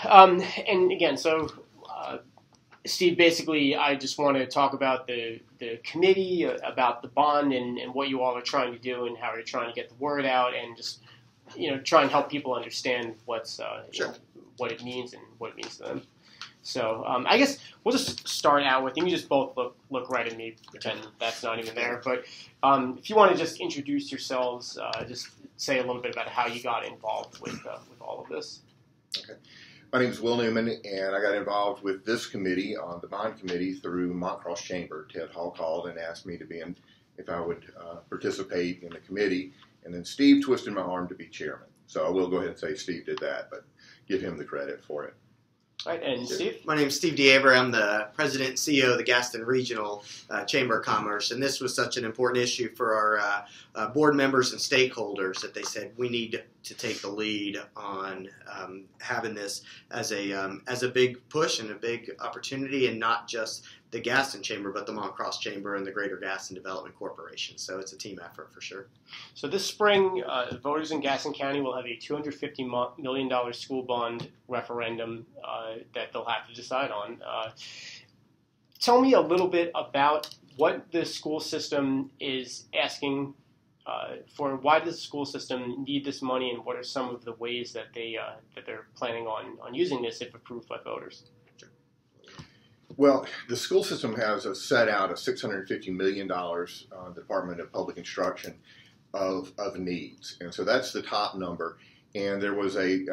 And again, so Steve, basically, I just want to talk about the committee, about the bond, and what you all are trying to do, and how you're trying to get the word out, and just try and help people understand what's what it means and what it means to them. So I guess we'll just start out with, you can just both look right at me, pretend that's not even there. But if you want to just introduce yourselves, just say a little bit about how you got involved with all of this. Okay. My name is Wil Newman, and I got involved with this committee on the bond committee through Montcross Chamber. Ted Hall called and asked me to be in, if I would participate in the committee, and then Steve twisted my arm to be chairman. So I will go ahead and say Steve did that, but give him the credit for it. All right, and Steve? My name is Steve DeAver. I'm the president and CEO of the Gaston Regional Chamber of Commerce, and this was such an important issue for our board members and stakeholders that they said we need to take the lead on having this as a big push and a big opportunity, and not just the Gaston Chamber, but the Montcross Chamber and the Greater Gaston Development Corporation. So it's a team effort for sure. So this spring, voters in Gaston County will have a $250 million school bond referendum that they'll have to decide on. Tell me a little bit about what the school system is asking for. Why does the school system need this money, and what are some of the ways that they're planning on using this if approved by voters? Well, the school system has set out a $650 million Department of Public Instruction of needs. And so that's the top number. And there was a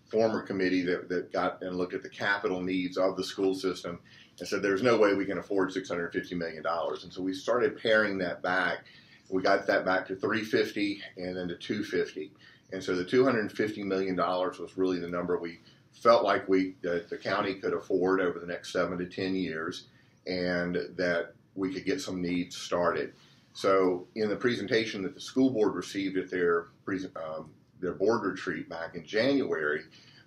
former committee that got and looked at the capital needs of the school system and said there's no way we can afford $650 million. And so we started paring that back. We got that back to $350 and then to $250. And so the $250 million was really the number we felt like the county could afford over the next 7 to 10 years, and that we could get some needs started. So in the presentation that the school board received at their board retreat back in January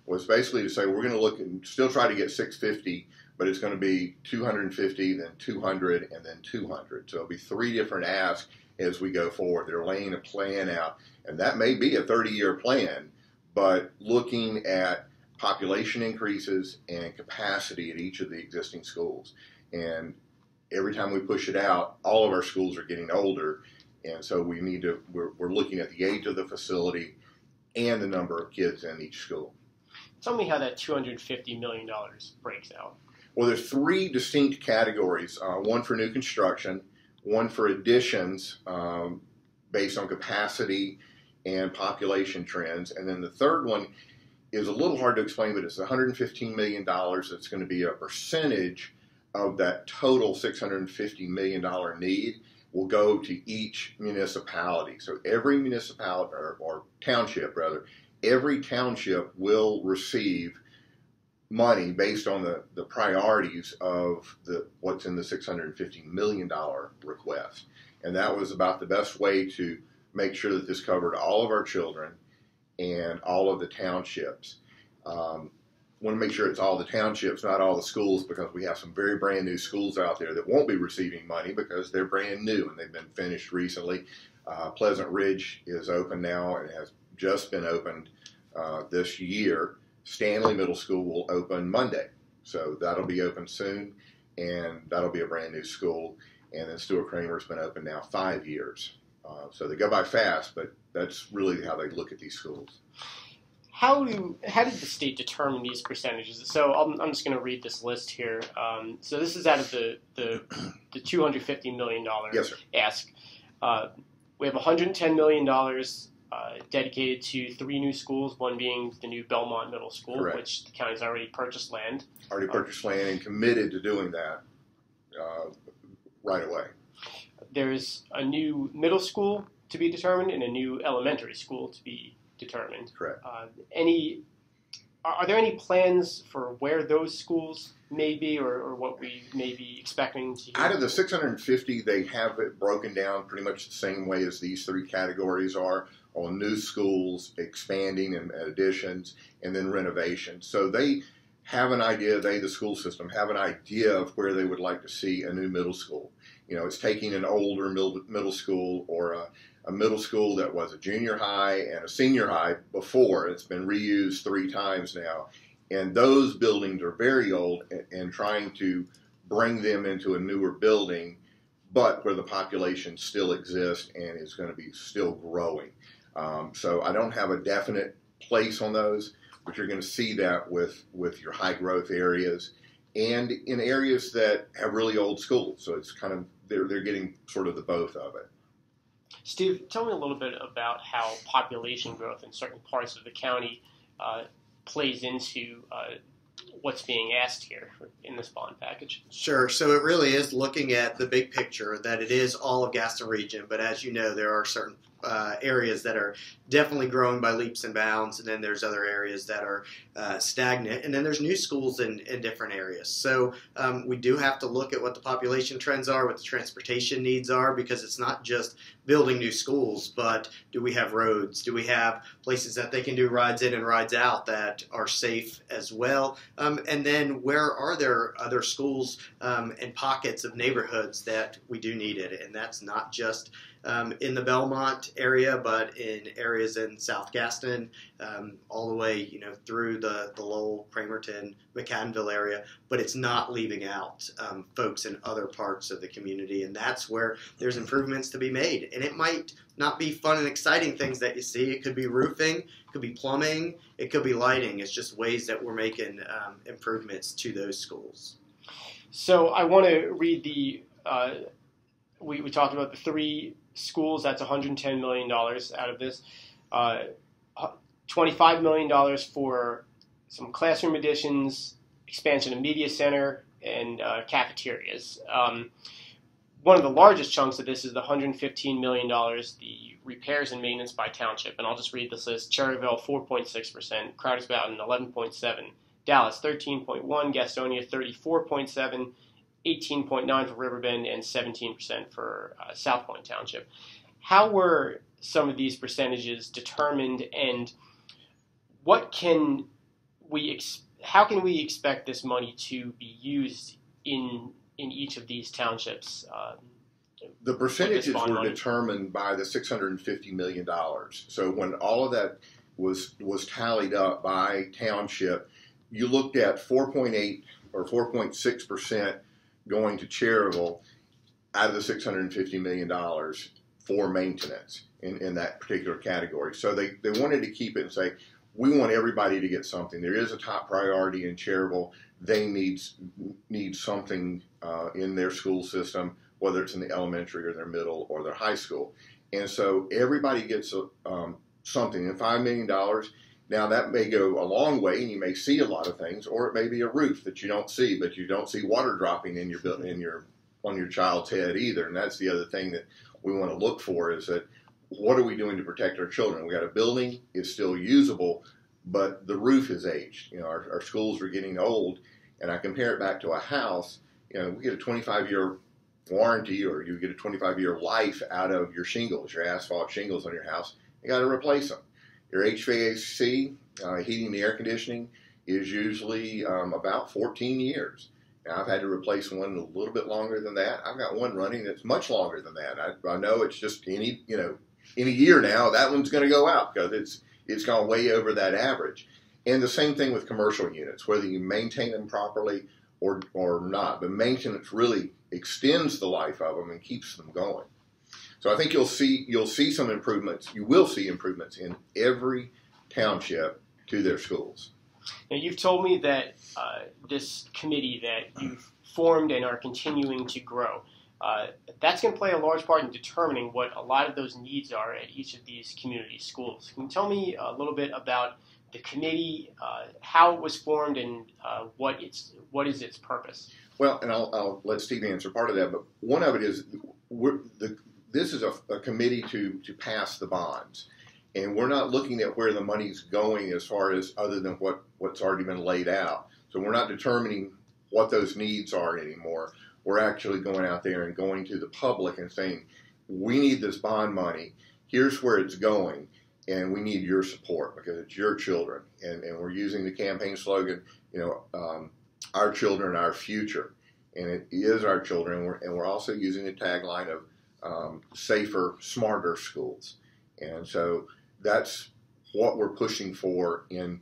was basically to say we're going to look and still try to get 650, but it's going to be 250, then 200, and then 200. So it'll be 3 different asks as we go forward. They're laying a plan out, and that may be a 30-year plan, but looking at population increases and capacity at each of the existing schools. And every time we push it out, all of our schools are getting older. And so we need to, we're looking at the age of the facility and the number of kids in each school. Tell me how that $250 million breaks out. Well, there's 3 distinct categories, one for new construction, one for additions based on capacity and population trends, and then the third one is a little hard to explain, but it's $115 million that's going to be a percentage of that total $650 million need will go to each municipality. So every municipality, or township rather, every township will receive money based on the priorities of what's in the $650 million request. And that was about the best way to make sure that this covered all of our children and all of the townships. Want to make sure it's all the townships, not all the schools, because we have some very brand new schools out there that won't be receiving money because they're brand new and they've been finished recently. Pleasant Ridge is open now and has just been opened this year. Stanley Middle School will open Monday, so that'll be open soon, and that'll be a brand new school. And then Stuart Kramer's been open now 5 years. So they go by fast, but that's really how they look at these schools. How did the state determine these percentages? So I'm just going to read this list here. So this is out of the $250 million yes, sir. ask. We have $110 million dedicated to 3 new schools, one being the new Belmont Middle School, Correct. Which the county's already purchased land. Already purchased land and committed to doing that right away. There's a new middle school to be determined and a new elementary school to be determined. Correct. Are there any plans for where those schools may be, or what we may be expecting to hear? Out of the 650, they have it broken down pretty much the same way as these 3 categories are, on new schools, expanding and additions, and then renovations. So they have an idea, the school system, have an idea of where they would like to see a new middle school. You know, it's taking an older middle school or a middle school that was a junior high and a senior high before. It's been reused 3 times now, And those buildings are very old, and trying to bring them into a newer building, but where the population still exists and is going to be still growing. So I don't have a definite place on those, but you're going to see that with your high growth areas and in areas that have really old schools. So it's kind of, they're getting sort of the both of it. Steve, tell me a little bit about how population growth in certain parts of the county plays into what's being asked here in this bond package. Sure. So it really is looking at the big picture, that it is all of Gaston region, but as you know, there are certain areas that are definitely growing by leaps and bounds, and then there's other areas that are stagnant, and then there's new schools in different areas. So we do have to look at what the population trends are, what the transportation needs are, because it's not just building new schools, but do we have roads? Do we have places that they can do rides in and rides out that are safe as well? And then where are there other schools and pockets of neighborhoods that we do need it? And that's not just in the Belmont area, but in areas in South Gaston, all the way, through the Lowell, Cramerton, McAdenville area. But it's not leaving out folks in other parts of the community, and that's where there's improvements to be made. And it might not be fun and exciting things that you see. It could be roofing, it could be plumbing, it could be lighting. It's just ways that we're making improvements to those schools. So I want to read the. We talked about the 3 schools. That's $110 million out of this. $25 million for some classroom additions, expansion of media center, and cafeterias. One of the largest chunks of this is the $115 million, the repairs and maintenance by township. And I'll just read this list. Cherryville, 4.6%. Crowder's Mountain, 11.7%. Dallas, 13.1%. Gastonia, 34.7%. 18.9% for Riverbend, and 17% for South Point Township. How were some of these percentages determined, and how can we expect this money to be used in each of these townships? The percentages were determined by the $650 million. So when all of that was tallied up by township, you looked at 4.8 or 4.6% going to Cherryville out of the $650 million for maintenance in that particular category. So they wanted to keep it and say, we want everybody to get something. There is a top priority in Cherryville. They need something in their school system, whether it's in the elementary or their middle or their high school. And so everybody gets something. And $5 million, now that may go a long way, and you may see a lot of things, or it may be a roof that you don't see, but you don't see water dropping in on your child's head either. And that's the other thing that we want to look for, is that what are we doing to protect our children? We got a building, it's still usable, but the roof is aged. Our schools are getting old, and I compare it back to a house. We get a 25-year warranty, or you get a 25-year life out of your shingles, your asphalt shingles on your house. You got to replace them. Your HVAC, heating and air conditioning, is usually about 14 years. Now, I've had to replace one a little bit longer than that. I've got one running that's much longer than that. I know it's just in a year now, that one's going to go out because it's gone way over that average. And the same thing with commercial units, whether you maintain them properly or not. But maintenance really extends the life of them and keeps them going. So I think you'll see some improvements. You will see improvements in every township to their schools. Now, you've told me that this committee that you've formed and are continuing to grow, that's going to play a large part in determining what a lot of those needs are at each of these community schools. Can you tell me a little bit about the committee, how it was formed, and what is its purpose? Well, and I'll let Steve answer part of that, but one of it is this is a committee to pass the bonds. And we're not looking at where the money's going as far as other than what's already been laid out. So we're not determining what those needs are anymore. We're actually going out there and going to the public and saying, we need this bond money. Here's where it's going. And we need your support because it's your children. And we're using the campaign slogan, our children, our future. And it is our children. And we're also using the tagline of safer, smarter schools. And so that's what we're pushing for in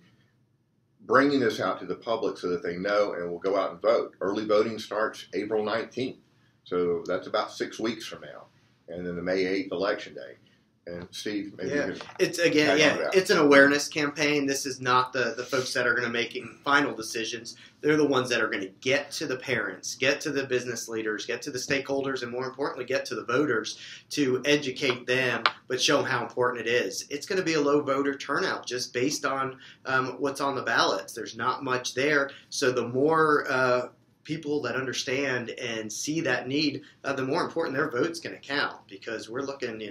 bringing this out to the public so that they know and will go out and vote. Early voting starts April 19th, so that's about 6 weeks from now, and then the May 8th election day. And Steve, maybe you it's an awareness campaign. This is not the folks that are going to making final decisions. They're the ones that are going to get to the parents, get to the business leaders, get to the stakeholders, and more importantly, get to the voters to educate them, but show them how important it is. It's going to be a low voter turnout just based on what's on the ballots. There's not much there, so the more people that understand and see that need, the more important their vote's going to count, because we're looking,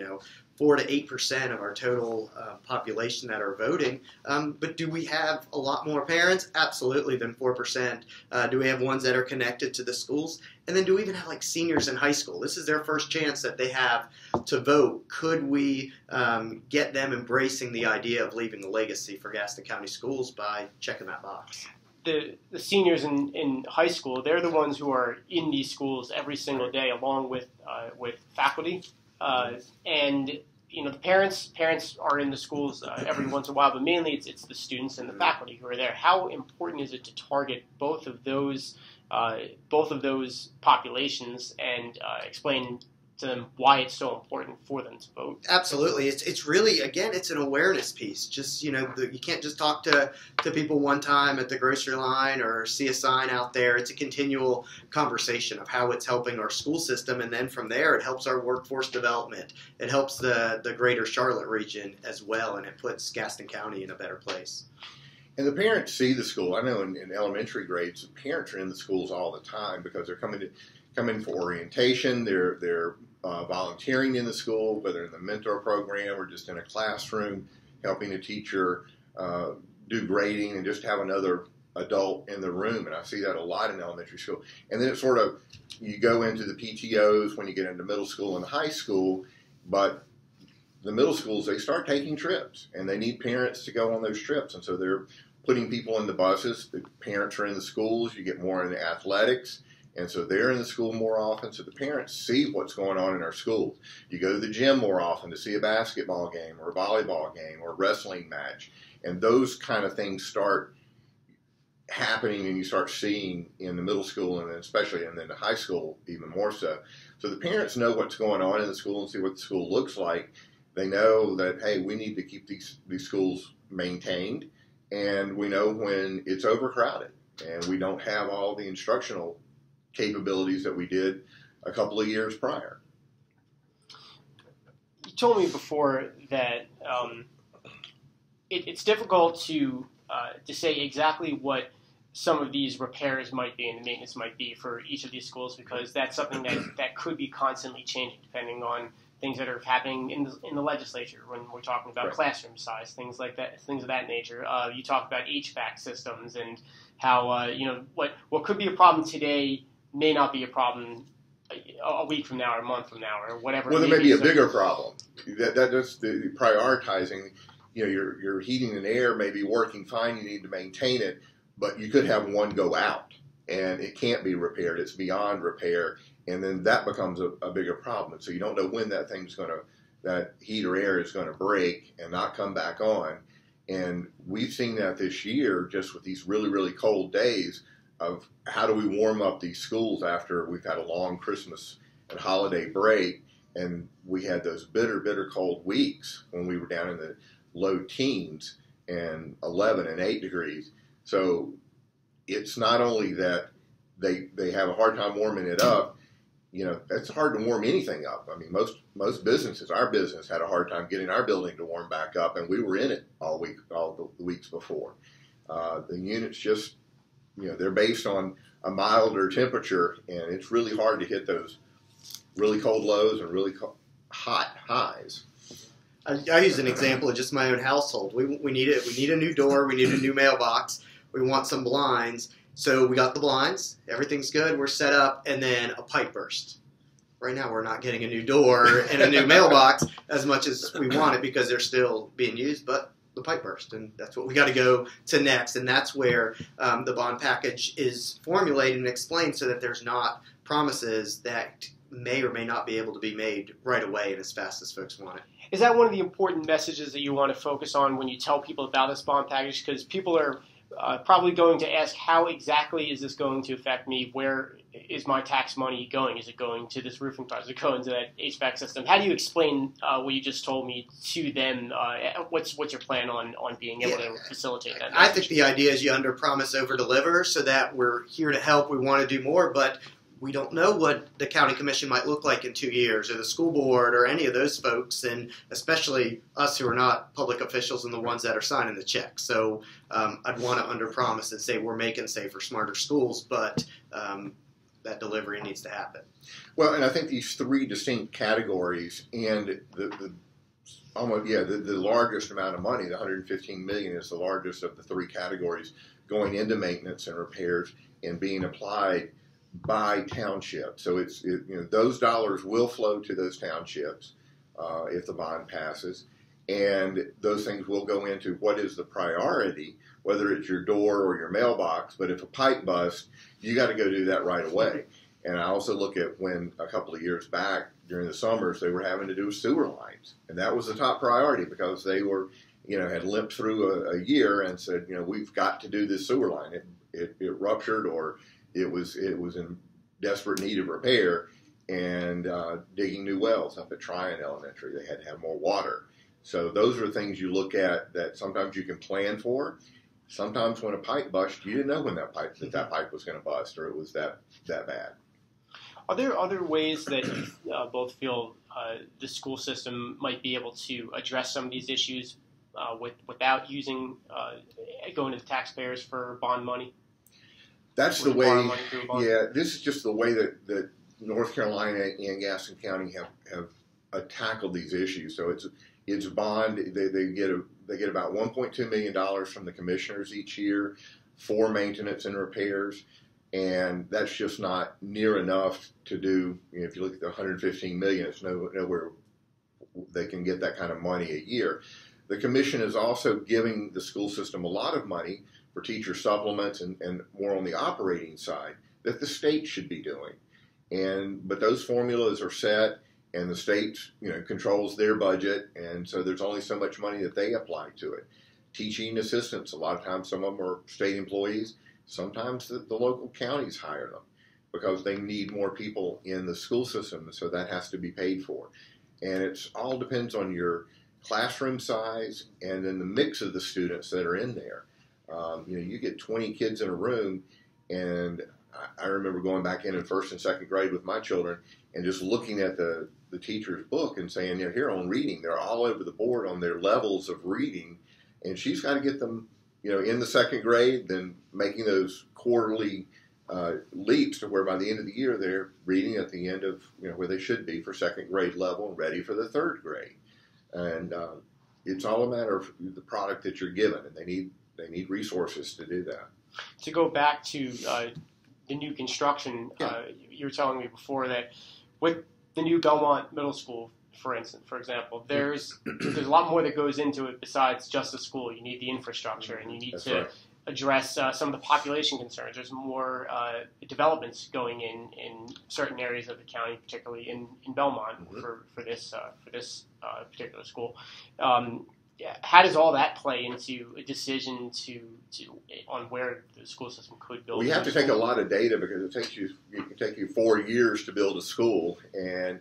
4 to 8% of our total population that are voting. But do we have a lot more parents? Absolutely, than 4%. Do we have ones that are connected to the schools? And then do we even have like seniors in high school? This is their first chance that they have to vote. Could we get them embracing the idea of leaving a legacy for Gaston County schools by checking that box? The seniors in high school, they're the ones who are in these schools every single day, along with faculty. And the parents are in the schools every once in a while, but mainly it's the students and the faculty who are there. How important is it to target both of those populations and explain to them why it's so important for them to vote? Absolutely. It's really, again, it's an awareness piece. Just, you can't just talk to people one time at the grocery line or see a sign out there. It's a continual conversation of how it's helping our school system, and then from there it helps our workforce development. It helps the greater Charlotte region as well, and it puts Gaston County in a better place. And the parents see the school. I know in elementary grades, the parents are in the schools all the time because they're coming for orientation. They're volunteering in the school, whether in the mentor program or just in a classroom, helping a teacher do grading and just have another adult in the room. And I see that a lot in elementary school. And then it's sort of, you go into the PTOs when you get into middle school and high school, but the middle schools, they start taking trips, and they need parents to go on those trips. And so they're putting people in the buses. The parents are in the schools. You get more into athletics. And so they're in the school more often, so the parents see what's going on in our schools. You go to the gym more often to see a basketball game or a volleyball game or a wrestling match. And those kind of things start happening, and you start seeing in the middle school, and then especially in the high school even more so. So the parents know what's going on in the school and see what the school looks like. They know that, hey, we need to keep these schools maintained, and we know when it's overcrowded and we don't have all the instructional capabilities that we did a couple of years prior. You told me before that it's difficult to say exactly what some of these repairs might be and the maintenance might be for each of these schools, because that's something that could be constantly changing depending on things that are happening in the legislature when we're talking about classroom size, things like that, things of that nature. You talk about HVAC systems and how what could be a problem today may not be a problem a week from now or a month from now or whatever. Well, there may be a bigger problem. That's the prioritizing. Your heating and air may be working fine. You need to maintain it, but you could have one go out and it can't be repaired. It's beyond repair, and then that becomes a bigger problem. So you don't know when that heat or air is going to break and not come back on. And we've seen that this year just with these really, really cold days of how do we warm up these schools after we've had a long Christmas and holiday break, and we had those bitter, bitter cold weeks when we were down in the low teens and 11 and 8 degrees. So it's not only that they have a hard time warming it up. It's hard to warm anything up. I mean, most businesses, our business had a hard time getting our building to warm back up, and we were in it all the weeks before. The units just, they're based on a milder temperature, and it's really hard to hit those really cold lows and really hot highs. I use an example of just my own household. We need it. We need a new door. We need a new mailbox. We want some blinds. So we got the blinds. Everything's good. We're set up, and then a pipe burst. Right now, we're not getting a new door and a new mailbox as much as we want it because they're still being used, but the pipe burst, and that's what we got to go to next. And that's where the bond package is formulated and explained so that there's not promises that may or may not be able to be made right away and as fast as folks want it. Is that one of the important messages that you want to focus on when you tell people about this bond package? Because people are probably going to ask, how exactly is this going to affect me? Where is my tax money going? Is it going to this roofing project? Is it going to that HVAC system? How do you explain what you just told me to them? What's your plan on being able to facilitate that? I think the idea is you under-promise, over-deliver, so that we're here to help. We want to do more, but we don't know what the county commission might look like in 2 years, or the school board, or any of those folks, and especially us who are not public officials and the ones that are signing the check. So I'd want to under-promise and say we're making safer, smarter schools, but that delivery needs to happen. Well, and I think these three distinct categories, and the largest amount of money, the $115 million, is the largest of the three categories going into maintenance and repairs and being applied by township. So those dollars will flow to those townships if the bond passes, and those things will go into what is the priority, whether it's your door or your mailbox. But if a pipe busts, you got to go do that right away. And I also look at when a couple of years back during the summers they were having to do sewer lines, and that was the top priority because they were, had limped through a year and said, we've got to do this sewer line. It ruptured, or it was in desperate need of repair, and digging new wells up at Tryon Elementary. They had to have more water. So those are things you look at that sometimes you can plan for. Sometimes when a pipe busts, you didn't know when that pipe was going to bust, or it was that bad. Are there other ways that you both feel the school system might be able to address some of these issues without going to the taxpayers for bond money? That's the way. Yeah, this is just the way that North Carolina and Gaston County have tackled these issues. So it's bond. They get about $1.2 million from the commissioners each year for maintenance and repairs, and that's just not near enough to do. If you look at the $115 million, it's nowhere they can get that kind of money a year. The commission is also giving the school system a lot of money for teacher supplements and more on the operating side that the state should be doing. But those formulas are set, and the state controls their budget, and so there's only so much money that they apply to it. Teaching assistants, a lot of times some of them are state employees. Sometimes the local counties hire them because they need more people in the school system, so that has to be paid for. And it all depends on your classroom size and then the mix of the students that are in there. You get 20 kids in a room, and I remember going back in first and second grade with my children and just looking at the teacher's book and saying, here on reading, they're all over the board on their levels of reading, and she's got to get them, in the second grade, then making those quarterly leaps to where by the end of the year they're reading at the end of where they should be for second grade level and ready for the third grade. And it's all a matter of the product that you're given, and they need resources to do that. To go back to the new construction, you were telling me before that with the new Belmont Middle School, for example, there's a lot more that goes into it besides just the school. You need the infrastructure, and you need to address some of the population concerns. There's more developments going in certain areas of the county, particularly in Belmont for this particular school. How does all that play into a decision on where the school system could build? Well, you have to take a lot of data because it can take you 4 years to build a school, and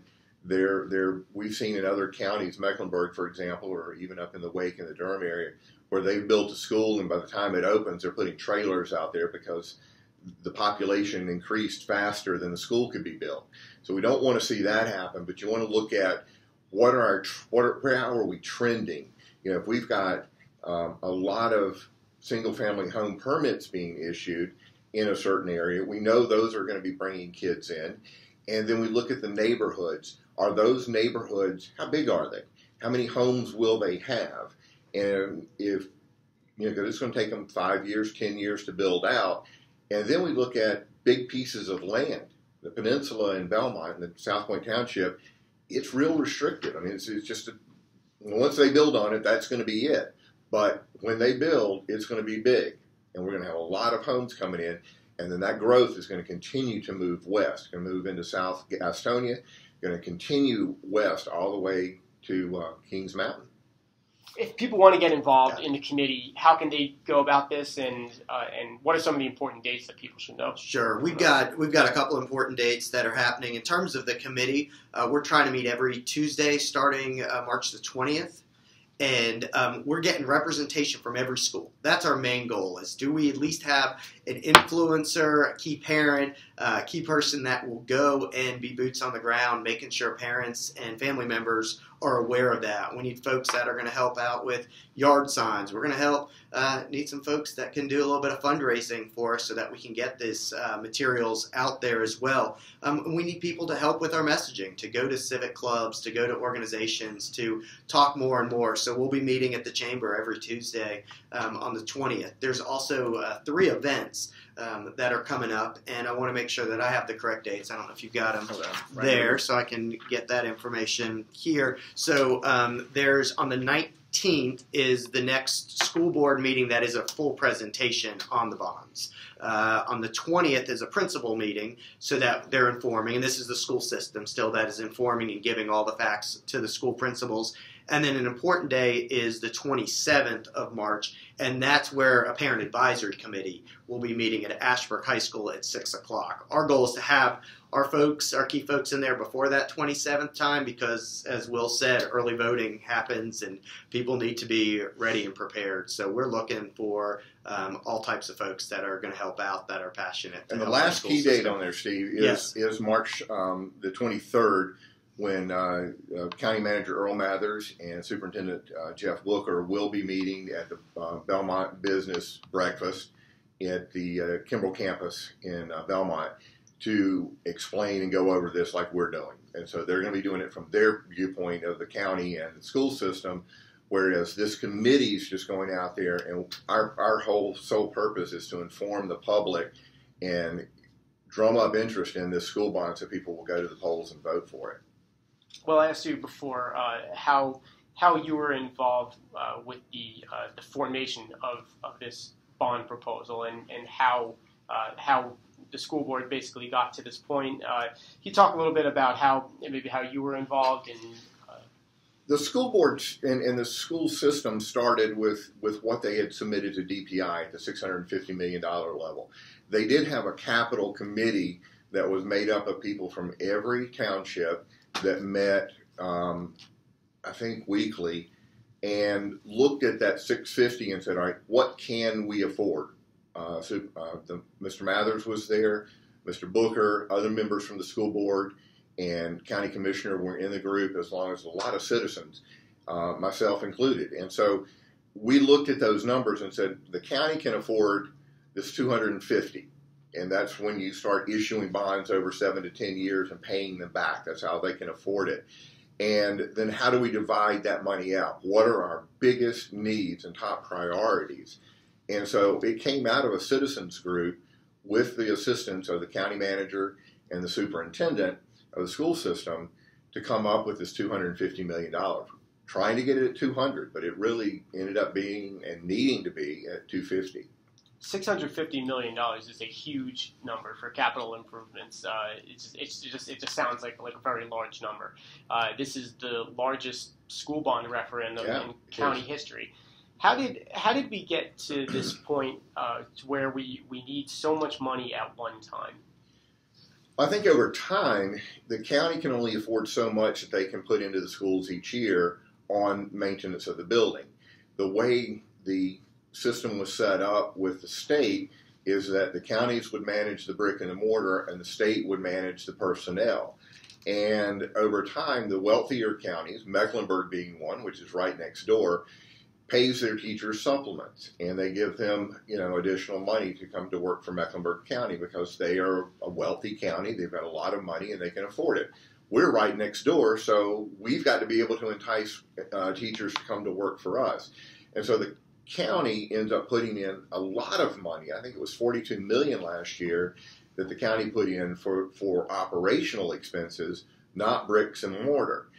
we've seen in other counties, Mecklenburg, for example, or even up in the Wake and the Durham area, where they've built a school, and by the time it opens, they're putting trailers out there because the population increased faster than the school could be built. So we don't want to see that happen, but you want to look at how are we trending? If we've got a lot of single-family home permits being issued in a certain area, we know those are going to be bringing kids in. And then we look at the neighborhoods. Are those neighborhoods, how big are they? How many homes will they have? And if, because it's going to take them 5 years, 10 years to build out. And then we look at big pieces of land. The peninsula in Belmont, in the South Point Township, it's real restricted. I mean, it's just once they build on it, that's going to be it. But when they build, it's going to be big. And we're going to have a lot of homes coming in. And then that growth is going to continue to move west. It's going to move into South Gastonia, going to continue west all the way to Kings Mountain. if people want to get involved in the committee, how can they go about this, and what are some of the important dates that people should know? Sure, we've got a couple important dates that are happening in terms of the committee. We're trying to meet every Tuesday starting March the 20th. And we're getting representation from every school. That's our main goal, is do we at least have an influencer, a key parent, a key person that will go and be boots on the ground, making sure parents and family members are aware of that. We need folks that are going to help out with yard signs. We're going to need some folks that can do a little bit of fundraising for us so that we can get this materials out there as well. We need people to help with our messaging, to go to civic clubs, to go to organizations, to talk more and more. So we'll be meeting at the Chamber every Tuesday on the 20th. There's also 3 events that are coming up, and I want to make sure that I have the correct dates. I don't know if you've got them there, so I can get that information here. So there's on the 19th is the next school board meeting that is a full presentation on the bonds. On the 20th is a principal meeting, so that they're informing, and this is the school system still that is informing and giving all the facts to the school principals. And then an important day is the 27th of March, and that's where a parent advisory committee will be meeting at Ashbrook High School at 6 o'clock. Our goal is to have our key folks in there before that 27th time, because, as Will said, early voting happens and people need to be ready and prepared. So we're looking for all types of folks that are going to help out, that are passionate. And the last key date on there, Steve, is March the 23rd, when County Manager Earl Mathers and Superintendent Jeff Booker will be meeting at the Belmont Business Breakfast at the Kimball campus in Belmont to explain and go over this like we're doing. And so they're going to be doing it from their viewpoint of the county and the school system, whereas this committee is just going out there, and our whole sole purpose is to inform the public and drum up interest in this school bond so people will go to the polls and vote for it. Well, I asked you before how you were involved with the formation of this bond proposal, and how the school board basically got to this point. Can you talk a little bit about how you were involved in? The school board and the school system started with what they had submitted to DPI at the $650 million level. They did have a capital committee that was made up of people from every township that met, I think, weekly, and looked at that 650 and said, all right, what can we afford? Mr. Mathers was there, Mr. Booker, other members from the school board, and county commissioner were in the group, as long as a lot of citizens, myself included. And so we looked at those numbers and said, the county can afford this 250. And that's when you start issuing bonds over 7 to 10 years and paying them back. That's how they can afford it. And then how do we divide that money out? What are our biggest needs and top priorities? And so it came out of a citizens group with the assistance of the county manager and the superintendent of the school system to come up with this $250 million. Trying to get it at 200, but it really ended up being and needing to be at 250. $650 million is a huge number for capital improvements. It just sounds like a very large number. This is the largest school bond referendum in county history. How did we get to this point to where we need so much money at one time? I think over time, the county can only afford so much that they can put into the schools each year on maintenance of the building. The way the system was set up with the state is that the counties would manage the brick and the mortar and the state would manage the personnel. And over time, the wealthier counties, Mecklenburg being one, which is right next door, pays their teachers supplements, and they give them, additional money to come to work for Mecklenburg County because they are a wealthy county. They've got a lot of money and they can afford it. We're right next door, so we've got to be able to entice teachers to come to work for us. And so the county ends up putting in a lot of money. I think it was $42 million last year that the county put in for operational expenses, not bricks and mortar.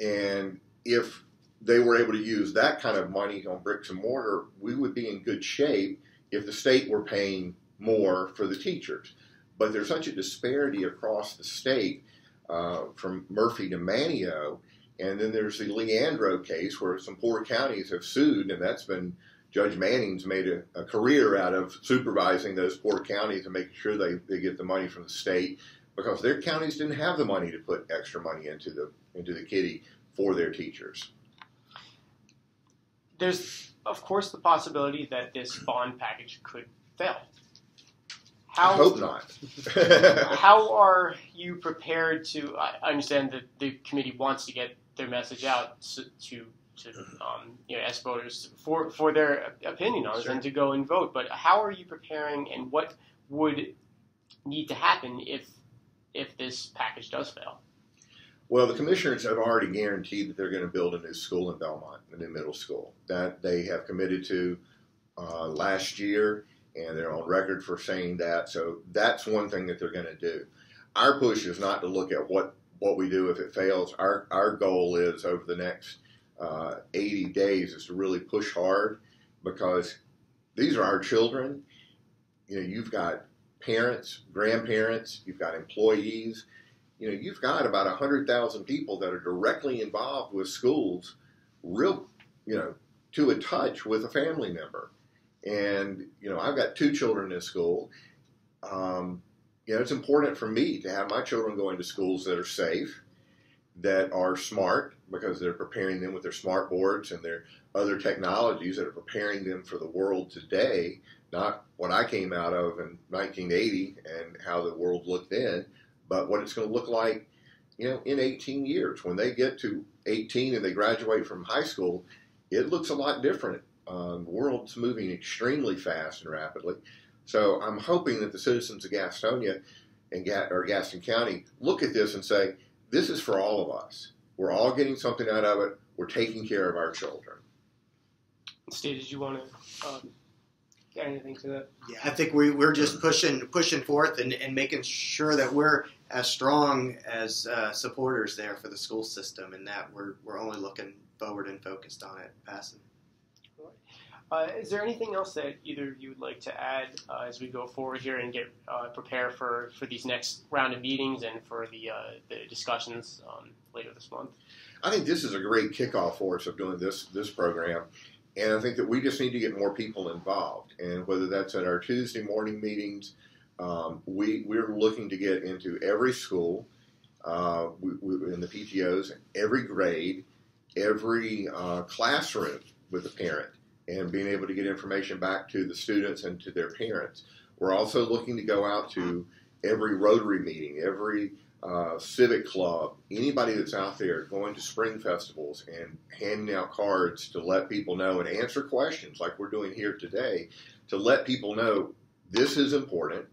And if they were able to use that kind of money on bricks and mortar, we would be in good shape if the state were paying more for the teachers. But there's such a disparity across the state from Murphy to Manteo And then there's the Leandro case where some poor counties have sued, and that's been Judge Manning's made a career out of supervising those poor counties and making sure they get the money from the state, because their counties didn't have the money to put extra money into the kitty for their teachers. There's, of course, the possibility that this bond package could fail. I hope not. How are you prepared to? I understand that the committee wants to get their message out to ask voters for their opinion on this and to go and vote. But how are you preparing, and what would need to happen if this package does fail? Well, the commissioners have already guaranteed that they're going to build a new school in Belmont, a new middle school. That they have committed to last year, and they're on record for saying that. So that's one thing that they're going to do. Our push is not to look at what we do if it fails. Our goal is over the next 80 days is to really push hard, because these are our children. You've got parents, grandparents, you've got employees. You've got about 100,000 people that are directly involved with schools, to a touch with a family member. And, I've got 2 children in school. It's important for me to have my children going to schools that are safe, that are smart, because they're preparing them with their smart boards and their other technologies that are preparing them for the world today, not what I came out of in 1980 and how the world looked then, but what it's going to look like, in 18 years. When they get to 18 and they graduate from high school, it looks a lot different. The world's moving extremely fast and rapidly. So I'm hoping that the citizens of Gastonia or Gaston County look at this and say, this is for all of us. We're all getting something out of it. We're taking care of our children. Steve, did you want to add anything to that? Yeah, I think we're just pushing forth and making sure that we're as strong as supporters there for the school system, and that we're only looking forward and focused on it passing. Is there anything else that either of you would like to add as we go forward here and get prepare for these next round of meetings and for the discussions later this month? I think this is a great kickoff for us of doing this program, and I think that we just need to get more people involved. And whether that's at our Tuesday morning meetings, we're looking to get into every school, in the PTOs, every grade, every classroom with a parent, and being able to get information back to the students and to their parents. We're also looking to go out to every Rotary meeting, every civic club, anybody that's out there going to spring festivals and handing out cards to let people know and answer questions like we're doing here today, to let people know this is important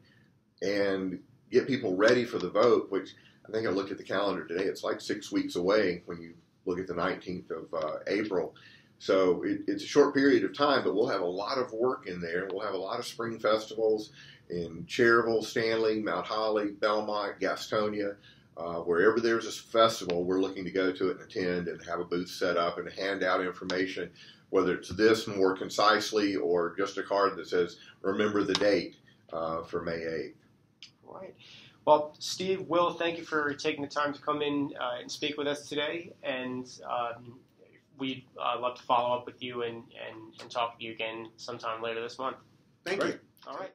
and get people ready for the vote, which I think I looked at the calendar today. It's like 6 weeks away when you look at the 19th of April. So it's a short period of time, but we'll have a lot of work in there. We'll have a lot of spring festivals in Cherville, Stanley, Mount Holly, Belmont, Gastonia. Wherever there's a festival, we're looking to go to it and attend and have a booth set up and hand out information, whether it's this more concisely or just a card that says, remember the date for May 8th. All right. Well, Steve, Will, thank you for taking the time to come in and speak with us today. And we'd love to follow up with you and talk with you again sometime later this month. Thank you. All right.